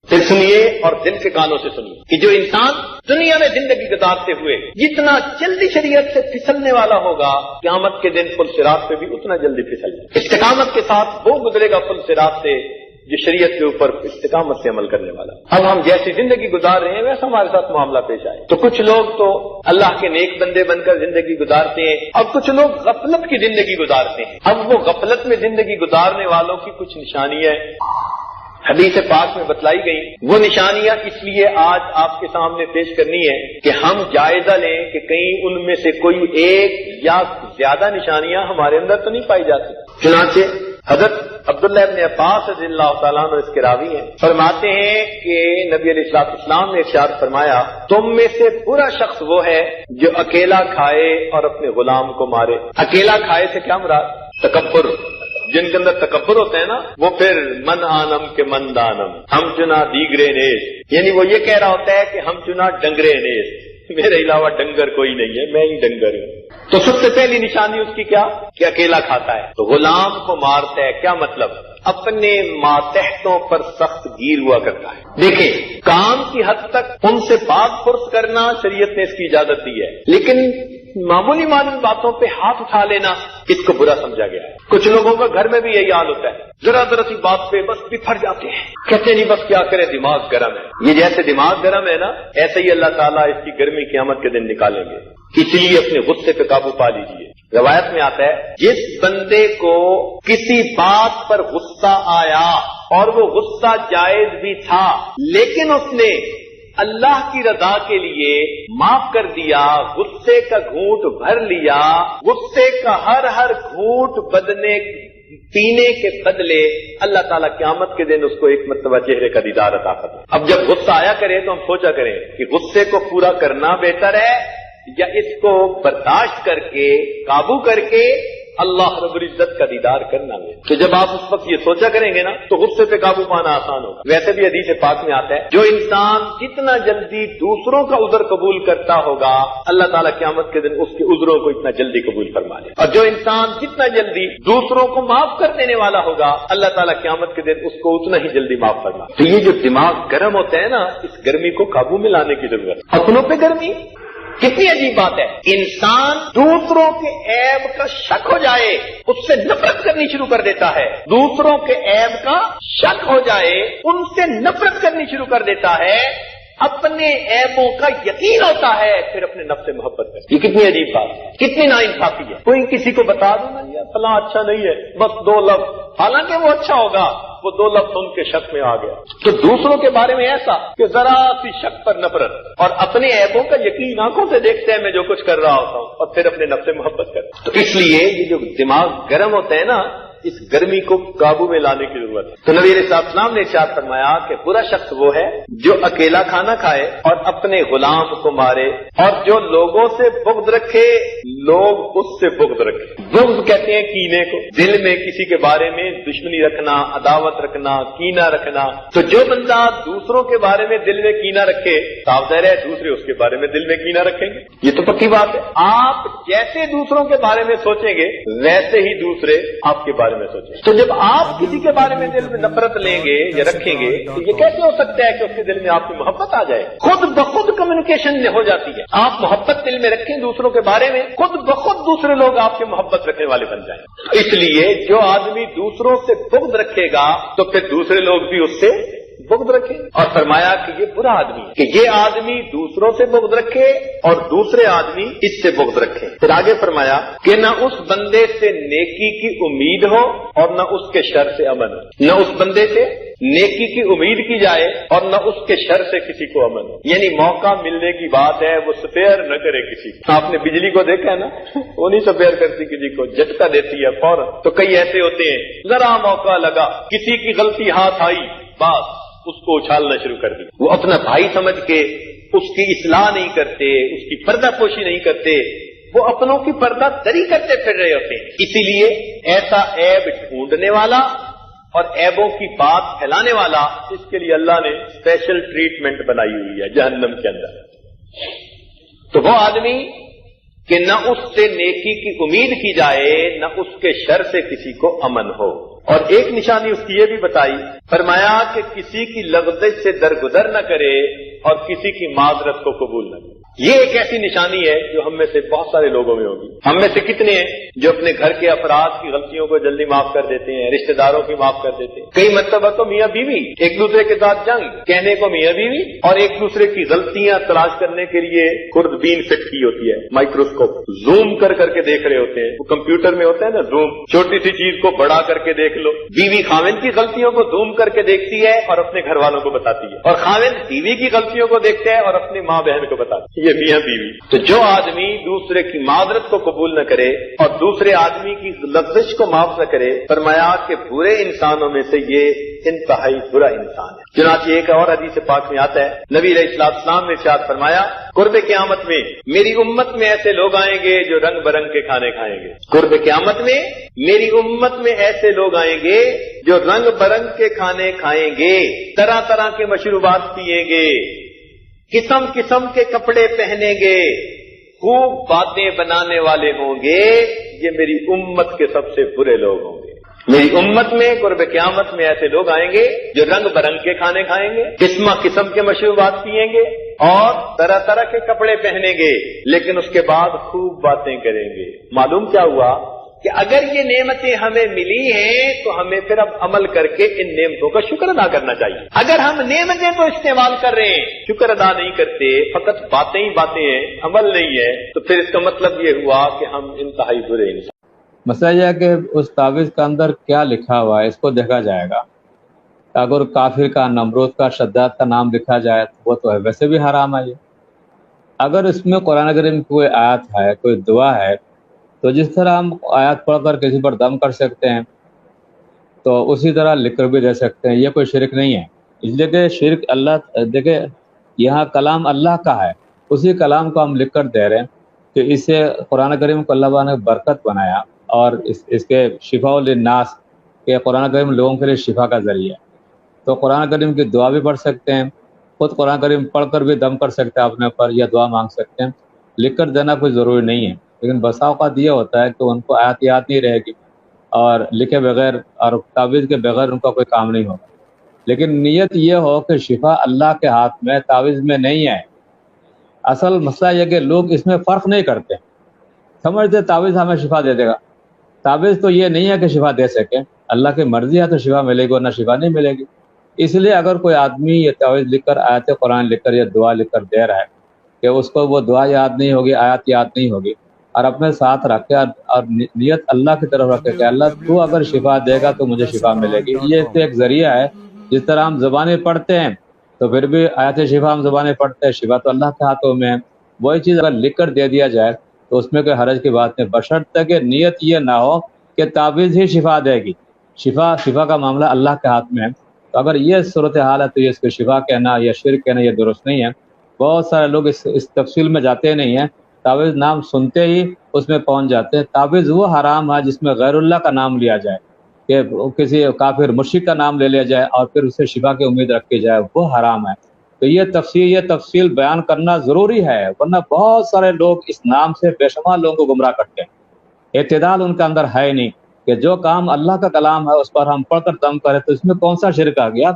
پھر سنیے اور دل کے کانوں سے سنیے کہ جو انسان دنیا میں زندگی گزارتے ہوئے جتنا جلدی شریعت سے پھسلنے والا ہوگا قیامت کے دن پل صراط پہ بھی اتنا جلدی پھسل جائے. استقامت کے ساتھ وہ گزرے گا پل صراط سے جو شریعت کے اوپر استقامت سے عمل کرنے والا. اب ہم جیسی زندگی گزار رہے ہیں ویسا ہمارے ساتھ معاملہ پیش آئے. تو کچھ لوگ تو اللہ کے نیک بندے بن کر زندگی گزارتے ہیں اور کچھ لوگ غفلت کی زندگی گزارتے ہیں. اب وہ غفلت میں زندگی گزارنے والوں کی کچھ نشانیاں حدیث پاک میں بتلائی گئی. وہ نشانیاں اس لیے آج آپ کے سامنے پیش کرنی ہے کہ ہم جائزہ لیں کہ کہیں ان میں سے کوئی ایک یا زیادہ نشانیاں ہمارے اندر تو نہیں پائی جاتی. چنانچہ حضرت عبداللہ ابن عباس رضی اللہ تعالیٰ عنہ اس کے راوی ہیں، فرماتے ہیں کہ نبی علیہ الصلوۃ والسلام نے ارشاد فرمایا تم میں سے برا شخص وہ ہے جو اکیلا کھائے اور اپنے غلام کو مارے. اکیلا کھائے سے کیا مراد؟ تکبر. جن کے اندر تکبر ہوتا ہے نا وہ پھر من آنم کے من دانم، ہم چنا دیگرے نیز، یعنی وہ یہ کہہ رہا ہوتا ہے کہ ہم چنا ڈنگرے نیز، میرے علاوہ ڈنگر کوئی نہیں ہے، میں ہی ڈنگر ہوں. تو سب سے پہلی نشانی اس کی کیا کہ اکیلا کھاتا ہے. تو غلام کو مارتا ہے، کیا مطلب؟ اپنے ماتحتوں پر سخت گیر ہوا کرتا ہے. دیکھیں کام کی حد تک ان سے بات پرس کرنا شریعت نے اس کی اجازت دی ہے، لیکن معمولی باتوں پہ ہاتھ اٹھا لینا اس کو برا سمجھا گیا ہے. کچھ لوگوں کا گھر میں بھی یہی حال ہوتا ہے، ذرا ذرا سی بات پہ بس بفر جاتے ہیں، کہتے نہیں بس کیا کرے دماغ گرم ہے. یہ جیسے دماغ گرم ہے نا ایسے ہی اللہ تعالیٰ اس کی گرمی قیامت کے دن نکالیں گے. اسی لیے اپنے غصے پہ قابو پا لیجیے. روایت میں آتا ہے جس بندے کو کسی بات پر غصہ آیا اور وہ غصہ جائز بھی تھا لیکن اس نے اللہ کی رضا کے لیے معاف کر دیا، غصے کا گھونٹ بھر لیا، غصے کا ہر گھونٹ پینے کے بدلے اللہ تعالیٰ قیامت کے دن اس کو ایک مرتبہ چہرے کا دیدار عطا کرتا ہے. اب جب غصہ آیا کرے تو ہم سوچا کریں کہ غصے کو پورا کرنا بہتر ہے یا اس کو برداشت کر کے قابو کر کے اللہ رب العزت کا دیدار کرنا ہے. تو جب آپ اس وقت یہ سوچا کریں گے نا تو غصے پہ قابو پانا آسان ہوگا. ویسے بھی حدیث پاک میں آتا ہے جو انسان جتنا جلدی دوسروں کا عذر قبول کرتا ہوگا اللہ تعالیٰ قیامت کے دن اس کے عذروں کو اتنا جلدی قبول فرما لے، اور جو انسان جتنا جلدی دوسروں کو معاف کر دینے والا ہوگا اللہ تعالیٰ قیامت کے دن اس کو اتنا ہی جلدی معاف فرما. تو یہ جو دماغ گرم ہوتا ہے نا اس گرمی کو قابو میں لانے کی ضرورت ہے. اپنوں پہ گرمی کتنی عجیب بات ہے. انسان دوسروں کے عیب کا شک ہو جائے اس سے نفرت کرنی شروع کر دیتا ہے. دوسروں کے عیب کا شک ہو جائے ان سے نفرت کرنی شروع کر دیتا ہے. اپنے عیبوں کا یقین ہوتا ہے پھر اپنے نفس سے محبت کرتا ہے. یہ کتنی عجیب بات ہے، کتنی ناانصافی ہے. کوئی کسی کو بتا دو نا یار فلاں اچھا نہیں ہے بس 2 لفظ، حالانکہ وہ اچھا ہوگا، وہ 2 لفظ ان کے شک میں آ گیا. تو دوسروں کے بارے میں ایسا کہ ذرا سی شک پر نفرت، اور اپنے عیبوں کا یقین آنکھوں سے دیکھتے ہیں میں جو کچھ کر رہا ہوتا ہوں، اور پھر اپنے نفس سے محبت کرتا ہوں. تو اس لیے یہ جو دماغ گرم ہوتا ہے نا اس گرمی کو قابو میں لانے کی ضرورت ہے. تو نبی علیہ السلام نے ارشاد فرمایا کہ برا شخص وہ ہے جو اکیلا کھانا کھائے اور اپنے غلام کو مارے، اور جو لوگوں سے بغض رکھے لوگ اس سے بغض رکھے. بغض کہتے ہیں کینے کو، دل میں کسی کے بارے میں دشمنی رکھنا، عداوت رکھنا، کینہ رکھنا. تو جو بندہ دوسروں کے بارے میں دل میں کینہ رکھے صاف ظاہر ہے دوسرے اس کے بارے میں دل میں کینہ رکھیں گے. یہ تو پکی بات ہے. آپ جیسے دوسروں کے بارے میں سوچیں گے ویسے ہی دوسرے آپ کے بارے میں سوچیں. تو جب آپ کسی کے بارے میں دل میں نفرت لیں گے یا رکھیں گے تو یہ کیسے ہو سکتا ہے کہ اس کے دل میں آپ کی محبت آ جائے؟ خود بخود کمیونیکیشن ہو جاتی ہے. آپ محبت دل میں رکھیں دوسروں کے بارے میں، خود بخود دوسرے لوگ آپ کے محبت رکھنے والے بن جائیں. اس لیے جو آدمی دوسروں سے بغض رکھے گا تو پھر دوسرے لوگ بھی اس سے بغض رکھے. اور فرمایا کہ یہ برا آدمی ہے کہ یہ آدمی دوسروں سے بغض رکھے اور دوسرے آدمی اس سے بغض رکھے. پھر آگے فرمایا کہ نہ اس بندے سے نیکی کی امید ہو اور نہ اس کے شر سے امن ہو. نہ اس بندے سے نیکی کی امید کی جائے اور نہ اس کے شر سے کسی کو امن ہو. یعنی موقع ملنے کی بات ہے وہ سپیئر نہ کرے کسی کو. آپ نے بجلی کو دیکھا ہے نا وہ نہیں سپیئر کرتی کسی کو، جھٹکا دیتی ہے فوراً. تو کئی ایسے ہوتے ہیں ذرا موقع لگا کسی کی غلطی ہاتھ آئی بس اس کو اچھالنا شروع کر دی. وہ اپنا بھائی سمجھ کے اس کی اصلاح نہیں کرتے، اس کی پردہ پوشی نہیں کرتے، وہ اپنوں کی پردہ دری کرتے پھر رہے ہوتے ہیں. اسی لیے ایسا عیب ڈھونڈنے والا اور عیبوں کی بات پھیلانے والا اس کے لیے اللہ نے اسپیشل ٹریٹمنٹ بنائی ہوئی ہے جہنم کے اندر. تو وہ آدمی کہ نہ اس سے نیکی کی امید کی جائے نہ اس کے شر سے کسی کو امن ہو. اور ایک نشانی اس کی یہ بھی بتائی، فرمایا کہ کسی کی لغزش سے درگزر نہ کرے اور کسی کی معذرت کو قبول نہ کرے۔ یہ ایک ایسی نشانی ہے جو ہم میں سے بہت سارے لوگوں میں ہوگی۔ ہم میں سے کتنے ہیں جو اپنے گھر کے افراد کی غلطیوں کو جلدی معاف کر دیتے ہیں، رشتہ داروں کی معاف کر دیتے ہیں۔ کئی مرتبہ تو میاں بیوی ایک دوسرے کے ساتھ جنگ، کہنے کو میاں بیوی، اور ایک دوسرے کی غلطیاں تلاش کرنے کے لیے خوردبین فٹ کی ہوتی ہے، مائکروسکوپ، زوم کر کر کے دیکھ رہے ہوتے ہیں۔ وہ کمپیوٹر میں ہوتا ہے نا زوم، چھوٹی سی چیز کو بڑا کر کے دیکھ لو۔ بیوی خاوند کی غلطیوں کو زوم کر کے دیکھتی ہے اور اپنے گھر والوں کو بتاتی ہے، اور خاوند بیوی کی غلطیوں کو دیکھتا ہے اور اپنی ماں بہن کو بتاتی ہے۔ یہ میاں بیوی۔ تو جو آدمی دوسرے کی معذرت کو قبول نہ کرے اور دوسرے آدمی کی لغزش کو معاف نہ کرے، فرمایا کہ برے انسانوں میں سے یہ انتہائی برا انسان ہے۔ چنانچہ ایک اور حدیث پاک میں آتا ہے، نبی علیہ السلام نے ارشاد فرمایا، قرب قیامت میں میری امت میں ایسے لوگ آئیں گے جو رنگ برنگ کے کھانے کھائیں گے۔ قرب قیامت میں میری امت میں ایسے لوگ آئیں گے جو رنگ برنگ کے کھانے کھائیں گے، طرح طرح کے مشروبات پیئیں گے، قسم قسم کے کپڑے پہنیں گے، خوب باتیں بنانے والے ہوں گے۔ یہ میری امت کے سب سے برے لوگ ہوں گے۔ میری امت میں قرب قیامت میں ایسے لوگ آئیں گے جو رنگ برنگ کے کھانے کھائیں گے، قسم قسم کے مشروبات پئیں گے اور طرح طرح کے کپڑے پہنیں گے، لیکن اس کے بعد خوب باتیں کریں گے۔ معلوم کیا ہوا کہ اگر یہ نعمتیں ہمیں ملی ہیں تو ہمیں پھر اب عمل کر کے ان نعمتوں کا شکر ادا کرنا چاہیے۔ اگر ہم نعمتیں تو استعمال کر رہے ہیں، شکر ادا نہیں کرتے، فقط باتیں ہی باتیں ہیں، عمل نہیں ہے، تو پھر اس کا مطلب یہ ہوا کہ ہم انتہائی برے انسان۔ مسئلہ یہ ہے کہ اس تعویذ کے اندر کیا لکھا ہوا ہے اس کو دیکھا جائے گا۔ اگر کافر کا، نمرود کا، شداد کا نام لکھا جائے تو وہ تو ہے ویسے بھی حرام ہے۔ اگر اس میں قرآن کریم کی کوئی آیت ہے، کوئی دعا ہے، تو جس طرح ہم آیات پڑھ کر کسی پر دم کر سکتے ہیں تو اسی طرح لکھ کر بھی دے سکتے ہیں۔ یہ کوئی شرک نہیں ہے، اس لیے کہ شرک اللہ، دیکھیں یہاں کلام اللہ کا ہے، اسی کلام کو ہم لکھ کر دے رہے ہیں کہ اس سے قرآن کریم کو اللہ نے برکت بنایا اور اس کے شفاء للناس، کہ قرآن کریم لوگوں کے لیے شفا کا ذریعہ ہے۔ تو قرآن کریم کی دعا بھی پڑھ سکتے ہیں، خود قرآن کریم پڑھ کر بھی دم کر سکتے ہیں اپنے اوپر، یا دعا مانگ سکتے ہیں۔ لکھ کر دینا کوئی ضروری نہیں ہے، لیکن بسا اوقات یہ ہوتا ہے کہ ان کو آیات یاد نہیں رہے گی اور لکھے بغیر اور تعویذ کے بغیر ان کا کوئی کام نہیں ہوگا۔ لیکن نیت یہ ہو کہ شفا اللہ کے ہاتھ میں، تعویذ میں نہیں ہے۔ اصل مسئلہ یہ کہ لوگ اس میں فرق نہیں کرتے، سمجھتے تعویذ ہمیں شفا دے دے گا۔ تعویذ تو یہ نہیں ہے کہ شفا دے سکے، اللہ کی مرضی ہے تو شفا ملے گی ورنہ شفا نہیں ملے گی۔ اس لیے اگر کوئی آدمی یہ تعویذ لکھ کر، آیت قرآن لکھ کر یا دعا لکھ کر دے رہا ہے کہ اس کو وہ دعا یاد نہیں ہوگی، آیات یاد نہیں ہوگی، اور اپنے ساتھ رکھے اور نیت اللہ کی طرف رکھے کہ اللہ تو اگر شفا دے گا تو مجھے شفا ملے گی۔ یہ تو ایک ذریعہ ہے، جس طرح ہم زبانیں پڑھتے ہیں تو پھر بھی آیت شفا ہم زبانیں پڑھتے ہیں، شفا تو اللہ کے ہاتھوں میں ہے۔ وہی چیز اگر لکھ کر دے دیا جائے تو اس میں کوئی حرج کی بات نہیں، بشرطے کہ نیت یہ نہ ہو کہ تعویذ ہی شفا دے گی۔ شفا کا معاملہ اللہ کے ہاتھ میں ہے۔ تو اگر یہ صورتحال ہے تو یہ اس کو شفا کہنا یا شرک کہنا یہ درست نہیں ہے۔ بہت سارے لوگ اس تفصیل میں جاتے نہیں ہیں، تعویذ نام سنتے ہی اس میں پہنچ جاتے ہیں۔ تعویذ وہ حرام ہے جس میں غیر اللہ کا نام لیا جائے، کہ کسی کافر مشرک کا نام لے لیا جائے اور پھر اسے شفا کی امید رکھی جائے، وہ حرام ہے۔ تو یہ تفصیل بیان کرنا ضروری ہے، ورنہ بہت سارے لوگ اس نام سے بے شمار لوگوں کو گمراہ کرتے ہیں۔ اعتدال ان کے اندر ہے نہیں کہ جو کام اللہ کا کلام ہے اس پر ہم پڑھ کر دم کریں تو اس میں کون سا شرک آ گیا؟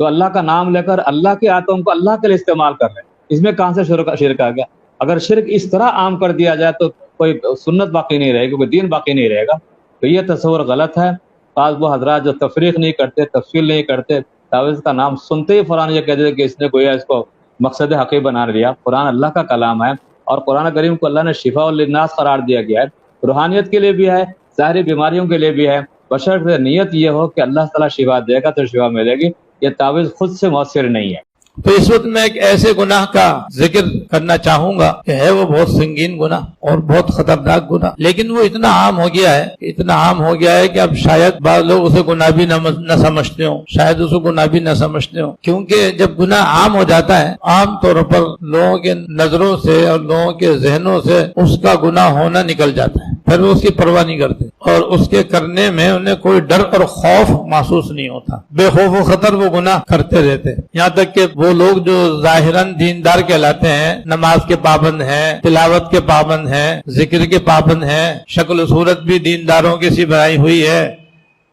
تو اللہ کا نام لے کر اللہ کی آیتوں کو اللہ کے لیے استعمال کر رہے ہیں، اس میں کہاں سے شرک آ گیا؟ اگر شرک اس طرح عام کر دیا جائے تو کوئی سنت باقی نہیں رہے گی، کوئی دین باقی نہیں رہے گا۔ تو یہ تصور غلط ہے۔ بعض وہ حضرات جو تفریق نہیں کرتے، تفصیل نہیں کرتے، تعویذ کا نام سنتے ہی فوراً یہ کہتے ہیں کہ اس نے گویا اس کو مقصد حقیقی بنا لیا۔ قرآن اللہ کا کلام ہے اور قرآن کریم کو اللہ نے شفاء للناس قرار دیا گیا ہے، روحانیت کے لیے بھی ہے، ظاہری بیماریوں کے لیے بھی ہے، بشرطے نیت یہ ہو کہ اللہ تعالیٰ شفا دے گا تو شفا ملے گی۔ یہ تعویذ خود سے مؤثر نہیں ہے۔ تو اس وقت میں ایک ایسے گناہ کا ذکر کرنا چاہوں گا کہ ہے وہ بہت سنگین گناہ اور بہت خطرناک گناہ، لیکن وہ اتنا عام ہو گیا ہے کہ اب شاید بعض لوگ اسے گناہ بھی نہ سمجھتے ہوں، شاید اسے گناہ بھی نہ سمجھتے ہوں، کیونکہ جب گناہ عام ہو جاتا ہے عام طور پر لوگوں کے نظروں سے اور لوگوں کے ذہنوں سے اس کا گناہ ہونا نکل جاتا ہے، پھر وہ اس کی پرواہ نہیں کرتے اور اس کے کرنے میں انہیں کوئی ڈر اور خوف محسوس نہیں ہوتا، بے خوف و خطر وہ گناہ کرتے رہتے، یہاں تک کہ وہ لوگ جو ظاہراً دیندار کہلاتے ہیں، نماز کے پابند ہیں، تلاوت کے پابند ہیں، ذکر کے پابند ہیں، شکل و صورت بھی دینداروں کی سی بنائی ہوئی ہے،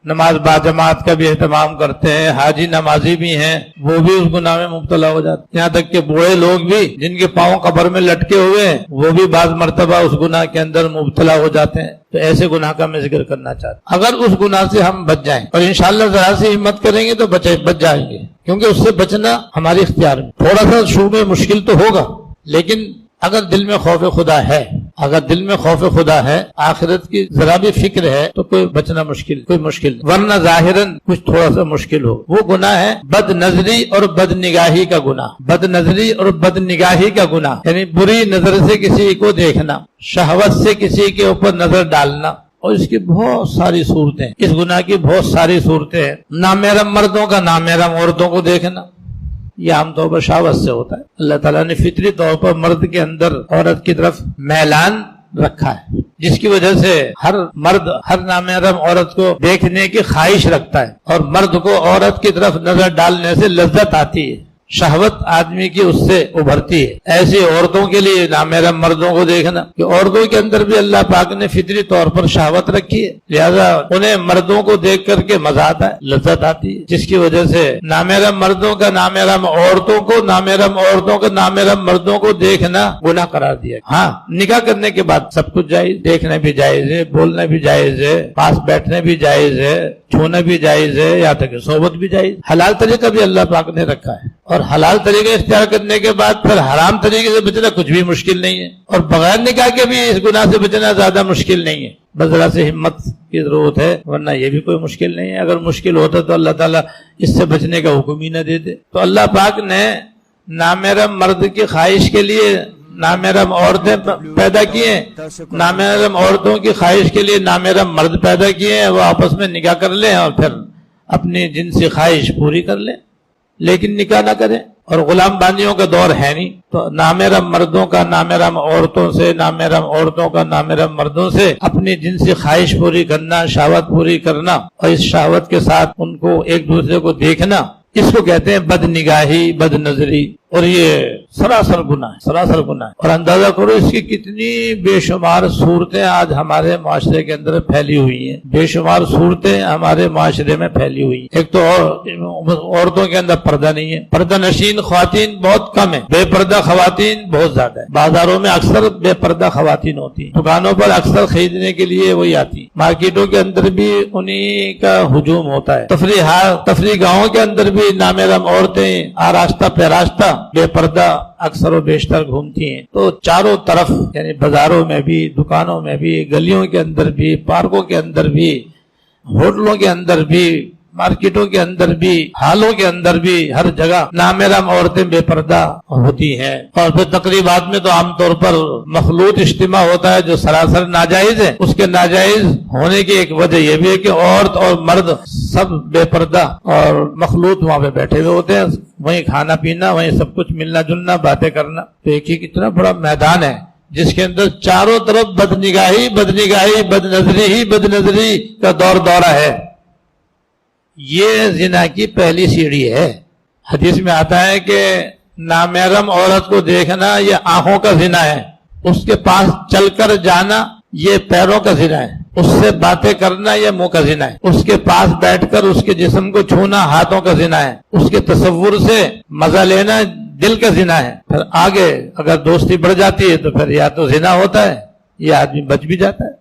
نماز باجماعت کا بھی اہتمام کرتے ہیں، حاجی نمازی بھی ہیں، وہ بھی اس گناہ میں مبتلا ہو جاتے ہیں، یہاں تک کہ بوڑھے لوگ بھی جن کے پاؤں قبر میں لٹکے ہوئے ہیں وہ بھی بعض مرتبہ اس گناہ کے اندر مبتلا ہو جاتے ہیں۔ تو ایسے گناہ کا میں ذکر کرنا چاہتا ہوں۔ اگر اس گناہ سے ہم بچ جائیں اور انشاءاللہ ذرا سی ہمت کریں گے تو بچ جائیں گے، کیونکہ اس سے بچنا ہماری اختیار میں۔ تھوڑا سا شروع میں مشکل تو ہوگا، لیکن اگر دل میں خوف خدا ہے، اگر دل میں خوف خدا ہے، آخرت کی ذرا بھی فکر ہے، تو کوئی بچنا کوئی مشکل نہیں، ورنہ ظاہراً کچھ تھوڑا سا مشکل ہو۔ وہ گناہ ہے بد نظری اور بد نگاہی کا گناہ، بد نظری اور بد نگاہی کا گناہ، یعنی بری نظر سے کسی کو دیکھنا، شہوت سے کسی کے اوپر نظر ڈالنا، اور اس کی بہت ساری صورتیں، اس گناہ کی بہت ساری صورتیں ہیں۔ نامحرم مردوں کا نامحرم عورتوں کو دیکھنا، یہ عام طور پر شہوت سے ہوتا ہے۔ اللہ تعالیٰ نے فطری طور پر مرد کے اندر عورت کی طرف میلان رکھا ہے، جس کی وجہ سے ہر مرد ہر نامحرم عورت کو دیکھنے کی خواہش رکھتا ہے، اور مرد کو عورت کی طرف نظر ڈالنے سے لذت آتی ہے، شہوت آدمی کی اس سے ابھرتی ہے۔ ایسی عورتوں کے لیے نامحرم مردوں کو دیکھنا، کہ عورتوں کے اندر بھی اللہ پاک نے فطری طور پر شہوت رکھی ہے، لہذا انہیں مردوں کو دیکھ کر کے مزہ آتا ہے، لذت آتی ہے، جس کی وجہ سے نامحرم مردوں کا نامحرم عورتوں کو، نامحرم عورتوں کا نامحرم مردوں کو دیکھنا گناہ قرار دیا۔ ہاں، نکاح کرنے کے بعد سب کچھ جائز، دیکھنا بھی جائز ہے، بولنا بھی جائز ہے، پاس بیٹھنا بھی جائز ہے، چھونا بھی جائز ہے، یہاں تک کہ صحبت بھی جائز۔ حلال طریقہ بھی اللہ پاک نے رکھا ہے، اور حلال طریقہ اختیار کرنے کے بعد پھر حرام طریقے سے بچنا کچھ بھی مشکل نہیں ہے، اور بغیر نکاح کے بھی اس گناہ سے بچنا زیادہ مشکل نہیں ہے، بس ذرا سے ہمت کی ضرورت ہے، ورنہ یہ بھی کوئی مشکل نہیں ہے۔ اگر مشکل ہوتا تو اللہ تعالیٰ اس سے بچنے کا حکم ہی نہ دیتے۔ تو اللہ پاک نے نامحرم مرد کی خواہش کے لیے نامحرم عورتیں پیدا کیے، نامحرم عورتوں کی خواہش کے لیے نامحرم مرد پیدا کیے ہیں، وہ آپس میں نکاح کر لیں اور پھر اپنی جنسی خواہش پوری کر لیں، لیکن نکاح نہ کریں۔ اور غلام بانیوں کا دور ہے نہیں، تو نامحرم مردوں کا نامحرم عورتوں سے، نامحرم عورتوں کا نامحرم مردوں سے اپنی جنسی خواہش پوری کرنا، شہوت پوری کرنا، اور اس شہوت کے ساتھ ان کو ایک دوسرے کو دیکھنا، اس کو کہتے ہیں بد نگاہی، بد نظری، اور یہ سراسر گناہ ہے، سراسر گناہ ہے۔ اور اندازہ کرو اس کی کتنی بے شمار صورتیں آج ہمارے معاشرے کے اندر پھیلی ہوئی ہیں، بے شمار صورتیں ہمارے معاشرے میں پھیلی ہوئی ہیں۔ ایک تو عورتوں کے اندر پردہ نہیں ہے، پردہ نشین خواتین بہت کم ہیں، بے پردہ خواتین بہت زیادہ ہیں۔ بازاروں میں اکثر بے پردہ خواتین ہوتی ہیں، دکانوں پر اکثر خریدنے کے لیے وہی آتی ہیں، مارکیٹوں کے اندر بھی انہی کا ہجوم ہوتا ہے، تفریح گاہوں کے اندر بھی نامحرم عورتیں آراستہ پیراستہ بے پردہ اکثر و بیشتر گھومتی ہیں۔ تو چاروں طرف، یعنی بازاروں میں بھی، دکانوں میں بھی، گلیوں کے اندر بھی، پارکوں کے اندر بھی، ہوٹلوں کے اندر بھی، مارکیٹوں کے اندر بھی، ہالوں کے اندر بھی، ہر جگہ نامحرم عورتیں بے پردہ ہوتی ہیں۔ اور پھر تقریبات میں تو عام طور پر مخلوط اجتماع ہوتا ہے جو سراسر ناجائز ہے۔ اس کے ناجائز ہونے کی ایک وجہ یہ بھی ہے کہ عورت اور مرد سب بے پردہ اور مخلوط وہاں پہ بیٹھے ہوئے ہوتے ہیں، وہیں کھانا پینا، وہیں سب کچھ ملنا جلنا، باتیں کرنا۔ تو ایک ہی کتنا بڑا میدان ہے جس کے اندر چاروں طرف بد نگاہی، بد نگاہی، بد نظری ہی بد نظری کا دورہ ہے۔ یہ زنا کی پہلی سیڑھی ہے۔ حدیث میں آتا ہے کہ نامحرم عورت کو دیکھنا یہ آنکھوں کا زنا ہے، اس کے پاس چل کر جانا یہ پیروں کا زنا ہے، اس سے باتیں کرنا یہ منہ کا زنا ہے، اس کے پاس بیٹھ کر اس کے جسم کو چھونا ہاتھوں کا زنا ہے، اس کے تصور سے مزہ لینا دل کا زنا ہے۔ پھر آگے اگر دوستی بڑھ جاتی ہے تو پھر یا تو زنا ہوتا ہے یا آدمی بچ بھی جاتا ہے،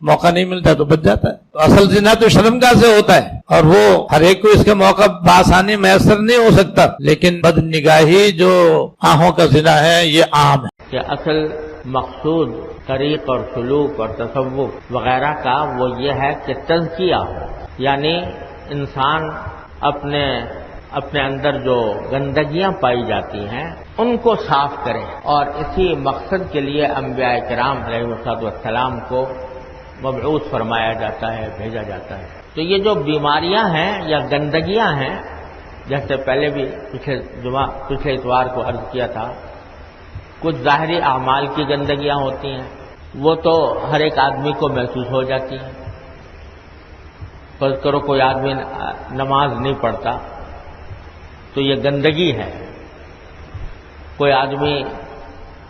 موقع نہیں ملتا تو بچ جاتا ہے۔ تو اصل زنا تو شرمگاہ سے ہوتا ہے، اور وہ ہر ایک کو اس کا موقع بآسانی میسر نہیں ہو سکتا، لیکن بد نگاہی جو آنکھوں کا زنا ہے یہ عام ہے۔ کہ اصل مقصود طریق اور سلوک اور تصوف وغیرہ کا وہ یہ ہے کہ تزکیہ ہو، یعنی انسان اپنے اندر جو گندگیاں پائی جاتی ہیں ان کو صاف کرے، اور اسی مقصد کے لیے انبیاء کرام علیہ السلام کو مبعوث فرمایا جاتا ہے، بھیجا جاتا ہے۔ تو یہ جو بیماریاں ہیں یا گندگیاں ہیں، جیسے پہلے بھی پچھلے اتوار کو عرض کیا تھا، کچھ ظاہری اعمال کی گندگیاں ہوتی ہیں، وہ تو ہر ایک آدمی کو محسوس ہو جاتی ہیں۔ فرض کرو کوئی آدمی نماز نہیں پڑھتا تو یہ گندگی ہے، کوئی آدمی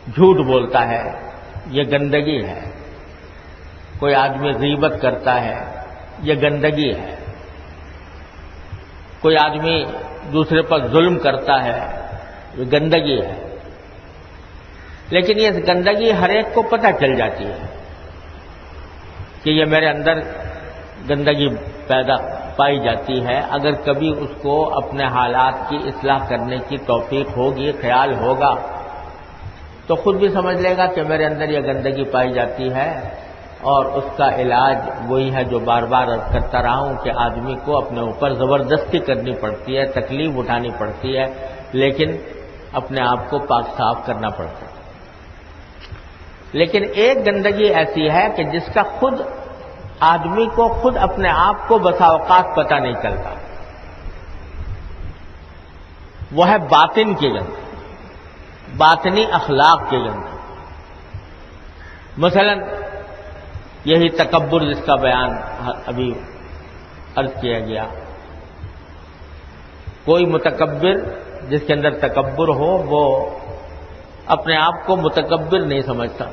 جھوٹ بولتا ہے یہ گندگی ہے، کوئی آدمی غیبت کرتا ہے یہ گندگی ہے، کوئی آدمی دوسرے پر ظلم کرتا ہے، یہ گندگی ہے، لیکن یہ گندگی ہر ایک کو پتہ چل جاتی ہے کہ یہ میرے اندر گندگی پیدا پائی جاتی ہے. اگر کبھی اس کو اپنے حالات کی اصلاح کرنے کی توفیق ہوگی، خیال ہوگا، تو خود بھی سمجھ لے گا کہ میرے اندر یہ گندگی پائی جاتی ہے، اور اس کا علاج وہی ہے جو بار بار عرض کرتا رہا ہوں کہ آدمی کو اپنے اوپر زبردستی کرنی پڑتی ہے، تکلیف اٹھانی پڑتی ہے، لیکن اپنے آپ کو پاک صاف کرنا پڑتا ہے. لیکن ایک گندگی ایسی ہے کہ جس کا خود آدمی کو خود اپنے آپ کو بسا اوقات پتہ نہیں چلتا، وہ ہے باطن کی گندگی، باطنی اخلاق کی گندگی. مثلا یہی تکبر جس کا بیان ابھی عرض کیا گیا. کوئی متکبر جس کے اندر تکبر ہو وہ اپنے آپ کو متکبر نہیں سمجھتا.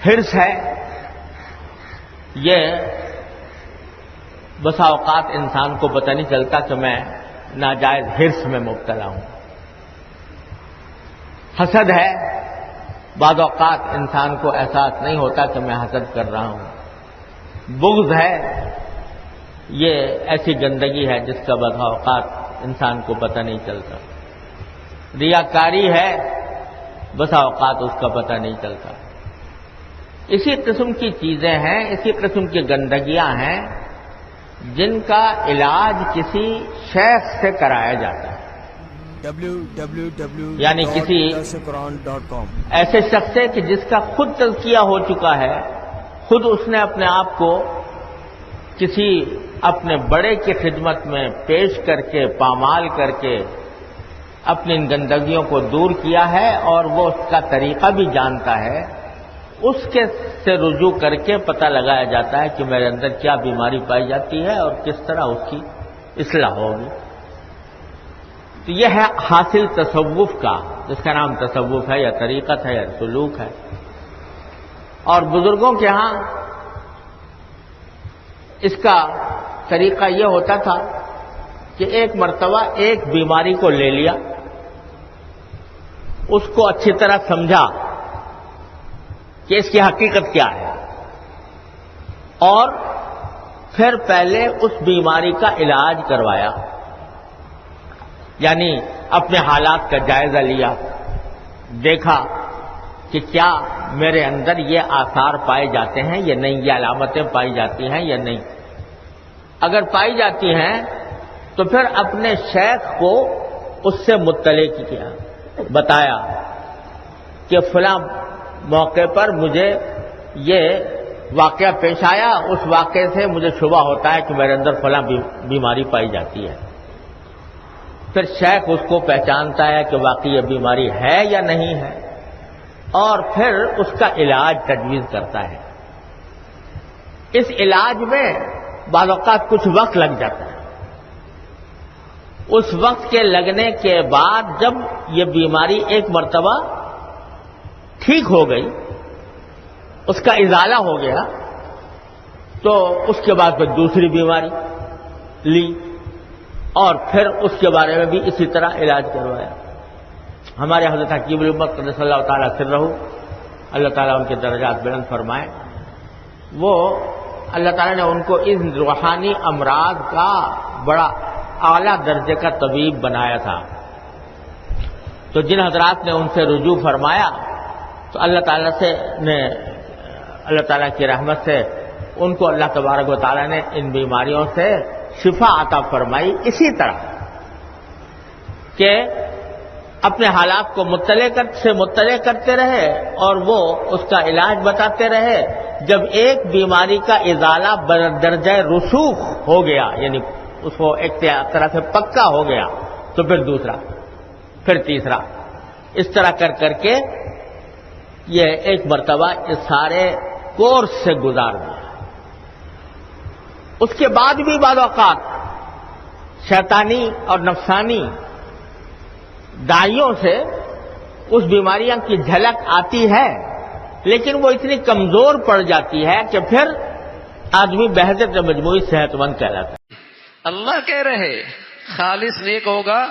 حرص ہے، یہ بسا اوقات انسان کو پتہ نہیں چلتا کہ میں ناجائز حرص میں مبتلا ہوں. حسد ہے، بعض اوقات انسان کو احساس نہیں ہوتا کہ میں حسد کر رہا ہوں. بغض ہے، یہ ایسی گندگی ہے جس کا بعض اوقات انسان کو پتہ نہیں چلتا. ریاکاری ہے، بسا اوقات اس کا پتہ نہیں چلتا. اسی قسم کی چیزیں ہیں، اسی قسم کی گندگیاں ہیں جن کا علاج کسی شیخ سے کرایا جاتا ہے، یعنی کسی ایسے شخص سے کہ جس کا خود تزکیہ ہو چکا ہے، خود اس نے اپنے آپ کو کسی اپنے بڑے کی خدمت میں پیش کر کے، پامال کر کے اپنی ان گندگیوں کو دور کیا ہے، اور وہ اس کا طریقہ بھی جانتا ہے. اس کے سے رجوع کر کے پتہ لگایا جاتا ہے کہ میرے اندر کیا بیماری پائی جاتی ہے اور کس طرح اس کی اصلاح ہوگی. تو یہ ہے حاصل تصوف کا، جس کا نام تصوف ہے یا طریقت ہے یا سلوک ہے. اور بزرگوں کے ہاں اس کا طریقہ یہ ہوتا تھا کہ ایک مرتبہ ایک بیماری کو لے لیا، اس کو اچھی طرح سمجھا کہ اس کی حقیقت کیا ہے، اور پھر پہلے اس بیماری کا علاج کروایا. یعنی اپنے حالات کا جائزہ لیا، دیکھا کہ کیا میرے اندر یہ آثار پائے جاتے ہیں یا نہیں، یہ علامتیں پائی جاتی ہیں یا نہیں. اگر پائی جاتی ہیں تو پھر اپنے شیخ کو اس سے مطلع کیا، بتایا کہ فلاں موقع پر مجھے یہ واقعہ پیش آیا، اس واقعے سے مجھے شبہ ہوتا ہے کہ میرے اندر فلاں بیماری پائی جاتی ہے. پھر شیخ اس کو پہچانتا ہے کہ واقعی یہ بیماری ہے یا نہیں ہے، اور پھر اس کا علاج تجویز کرتا ہے. اس علاج میں بعض اوقات کچھ وقت لگ جاتا ہے. اس وقت کے لگنے کے بعد جب یہ بیماری ایک مرتبہ ٹھیک ہو گئی، اس کا ازالہ ہو گیا، تو اس کے بعد پھر دوسری بیماری لی، اور پھر اس کے بارے میں بھی اسی طرح علاج کروایا. ہمارے حضرت حکیم الامت قدس اللہ تعالیٰ سرہ، اللہ تعالیٰ ان کے درجات بلند فرمائے، وہ اللہ تعالیٰ نے ان کو ان روحانی امراض کا بڑا اعلیٰ درجے کا طبیب بنایا تھا. تو جن حضرات نے ان سے رجوع فرمایا تو اللہ تعالیٰ کی رحمت سے ان کو اللہ تبارک و تعالیٰ نے ان بیماریوں سے شفا عطا فرمائی. اسی طرح کہ اپنے حالات کو مطلع کرتے رہے اور وہ اس کا علاج بتاتے رہے. جب ایک بیماری کا ازالہ درجہ رسوخ ہو گیا، یعنی اس کو ایک طرح سے پکا ہو گیا، تو پھر دوسرا، پھر تیسرا، اس طرح کر کے یہ ایک مرتبہ اس سارے کورس سے گزار دیا. اس کے بعد بھی بعض اوقات شیطانی اور نفسانی دائیوں سے اس بیماریاں کی جھلک آتی ہے، لیکن وہ اتنی کمزور پڑ جاتی ہے کہ پھر آدمی بحثیت مجموعی صحت مند کہلاتا ہے. اللہ کہہ رہے خالص نیک ہوگا،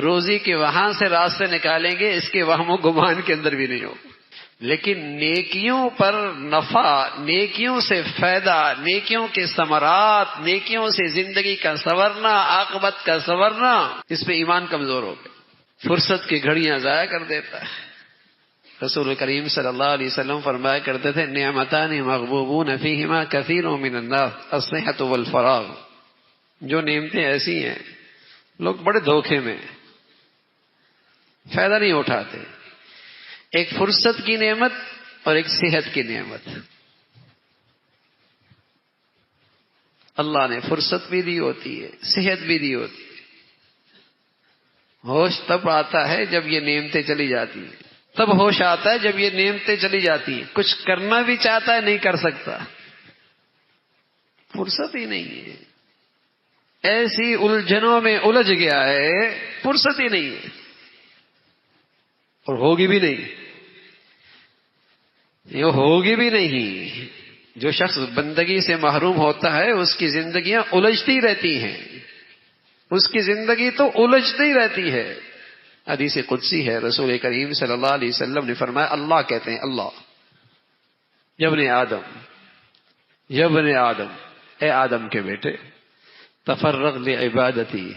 روزی کے وہاں سے راستے نکالیں گے، اس کے وہم و گمان کے اندر بھی نہیں ہوگا۔ لیکن نیکیوں پر نفع، نیکیوں سے فائدہ، نیکیوں کے ثمرات، نیکیوں سے زندگی کا سنورنا، عاقبت کا سنورنا، اس پہ ایمان کمزور ہو گیا، فرصت کی گھڑیاں ضائع کر دیتا ہے۔ رسول کریم صلی اللہ علیہ وسلم فرمایا کرتے تھے نعمتان مغبوبون فیہما کثیر من الناس الصحۃ والفراغ۔ جو نعمتیں ایسی ہیں لوگ بڑے دھوکے میں، فائدہ نہیں اٹھاتے۔ ایک فرصت کی نعمت اور ایک صحت کی نعمت۔ اللہ نے فرصت بھی دی ہوتی ہے، صحت بھی دی ہوتی ہے۔ ہوش تب آتا ہے جب یہ نعمتیں چلی جاتی ہیں، تب ہوش آتا ہے جب یہ نعمتیں چلی جاتی ہیں۔ کچھ کرنا بھی چاہتا ہے نہیں کر سکتا، فرصت ہی نہیں ہے، ایسی الجھنوں میں الجھ گیا ہے، فرصت ہی نہیں ہے، اور ہوگی بھی نہیں، یہ ہوگی بھی نہیں۔ جو شخص بندگی سے محروم ہوتا ہے اس کی زندگیاں الجھتی رہتی ہیں، اس کی زندگی تو الجھتی رہتی ہے۔ حدیث قدسی ہے، رسول کریم صلی اللہ علیہ وسلم نے فرمایا، اللہ کہتے ہیں، اللہ یابن آدم، یابن آدم، اے آدم کے بیٹے، تفرغ لعبادتی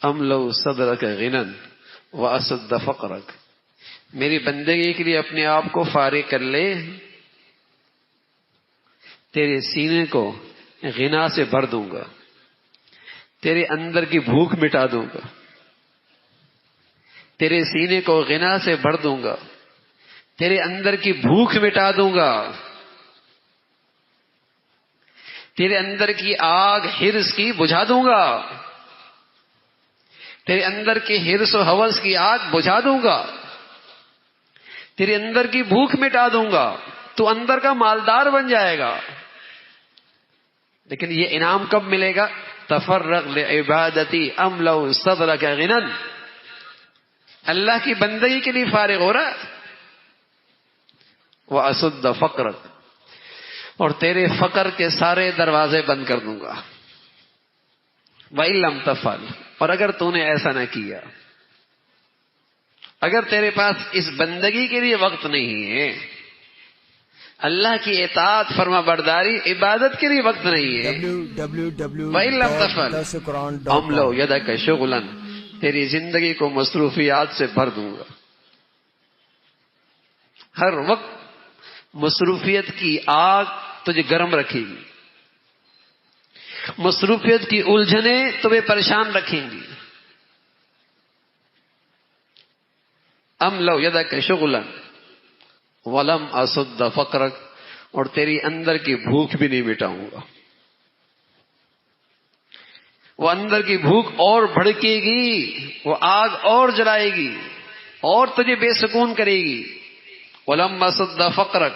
املو صدرک غنا واسد فقرک، میری بندگی کے لیے اپنے آپ کو فارغ کر لے، تیرے سینے کو غنا سے بھر دوں گا، تیرے اندر کی بھوک مٹا دوں گا، تیرے سینے کو غنا سے بھر دوں گا، تیرے اندر کی بھوک مٹا دوں گا، تیرے اندر کی آگ حرص کی بجھا دوں گا، تیرے اندر کی حرص و ہوس کی آگ بجھا دوں گا، تیرے اندر کی بھوک مٹا دوں گا، تو اندر کا مالدار بن جائے گا۔ لیکن یہ انعام کب ملے گا؟ تفرغ لعبادتی املو صدرک غنا، اللہ کی بندگی کے لیے فارغ ہو رہا، واسد فقرک، اور تیرے فقر کے سارے دروازے بند کر دوں گا۔ وَإِن لَّمْ تَفْعَلْ، اور اگر تو نے ایسا نہ کیا، اگر تیرے پاس اس بندگی کے لیے وقت نہیں ہے، اللہ کی اطاعت فرما برداری عبادت کے لیے وقت نہیں ہے، وَإِن لَّمْ تَفْعَلْ أَمْلَوْ يَدَكَ شُغْلًا، تیری زندگی کو مصروفیات سے بھر دوں گا۔ ہر وقت مصروفیت کی آگ تجھے گرم رکھے گی، مصروفیت کی الجھنیں تمہیں پریشان رکھیں گی۔ املو یدک شغلا ولم اسد فقرک، اور تیری اندر کی بھوک بھی نہیں مٹاؤں گا۔ وہ اندر کی بھوک اور بھڑکے گی، وہ آگ اور جلائے گی، اور تجھے بے سکون کرے گی۔ ولم اسد فقرک،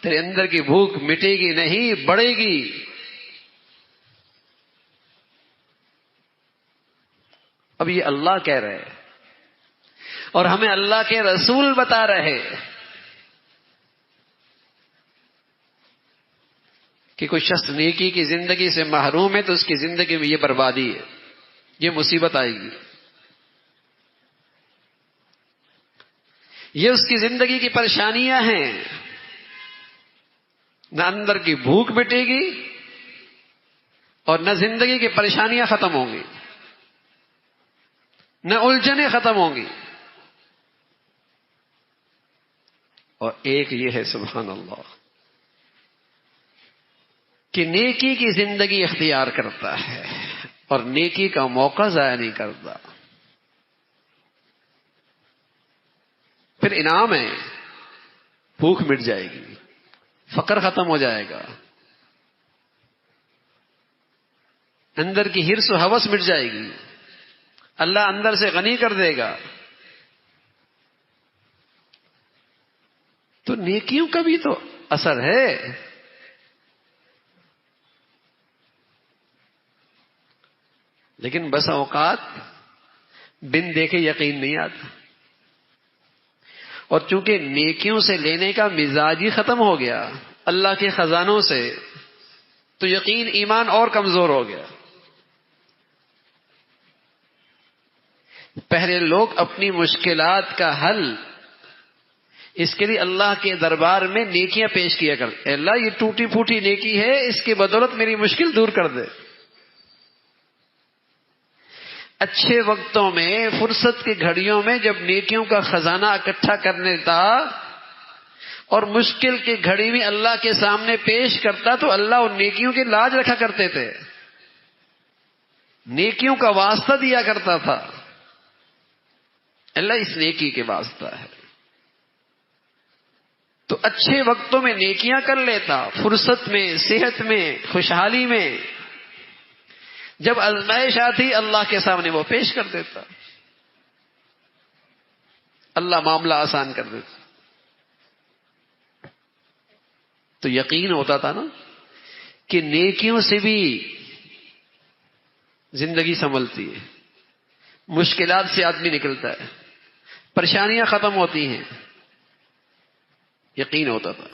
تیرے اندر کی بھوک مٹے گی نہیں، بڑھے گی۔ اب یہ اللہ کہہ رہے ہیں اور ہمیں اللہ کے رسول بتا رہے کہ کوئی شخص نیکی کی زندگی سے محروم ہے تو اس کی زندگی میں یہ بربادی ہے، یہ مصیبت آئے گی، یہ اس کی زندگی کی پریشانیاں ہیں۔ نہ اندر کی بھوک مٹے گی اور نہ زندگی کی پریشانیاں ختم ہوں گی، نہ الجھنیں ختم ہوں گی۔ اور ایک یہ ہے سبحان اللہ کہ نیکی کی زندگی اختیار کرتا ہے اور نیکی کا موقع ضائع نہیں کرتا، پھر انعام ہے، بھوک مٹ جائے گی، فقر ختم ہو جائے گا، اندر کی حرص و ہوس مٹ جائے گی، اللہ اندر سے غنی کر دے گا۔ تو نیکیوں کا بھی تو اثر ہے۔ لیکن بس اوقات بن دیکھے یقین نہیں آتا، اور چونکہ نیکیوں سے لینے کا مزاج ہی ختم ہو گیا اللہ کے خزانوں سے، تو یقین ایمان اور کمزور ہو گیا۔ پہلے لوگ اپنی مشکلات کا حل اس کے لیے اللہ کے دربار میں نیکیاں پیش کیا کرتے. اللہ یہ ٹوٹی پھوٹی نیکی ہے، اس کی بدولت میری مشکل دور کر دے. اچھے وقتوں میں، فرصت کی گھڑیوں میں جب نیکیوں کا خزانہ اکٹھا کرنے تھا اور مشکل کی گھڑی میں اللہ کے سامنے پیش کرتا تو اللہ ان نیکیوں کی لاج رکھا کرتے تھے، نیکیوں کا واسطہ دیا کرتا تھا. اللہ اس نیکی کے واسطہ ہے. تو اچھے وقتوں میں نیکیاں کر لیتا، فرصت میں، صحت میں، خوشحالی میں. جب آزمائش آتی اللہ کے سامنے وہ پیش کر دیتا، اللہ معاملہ آسان کر دیتا. تو یقین ہوتا تھا نا کہ نیکیوں سے بھی زندگی سنبھلتی ہے، مشکلات سے آدمی نکلتا ہے، پریشانیاں ختم ہوتی ہیں. یقین ہوتا تھا.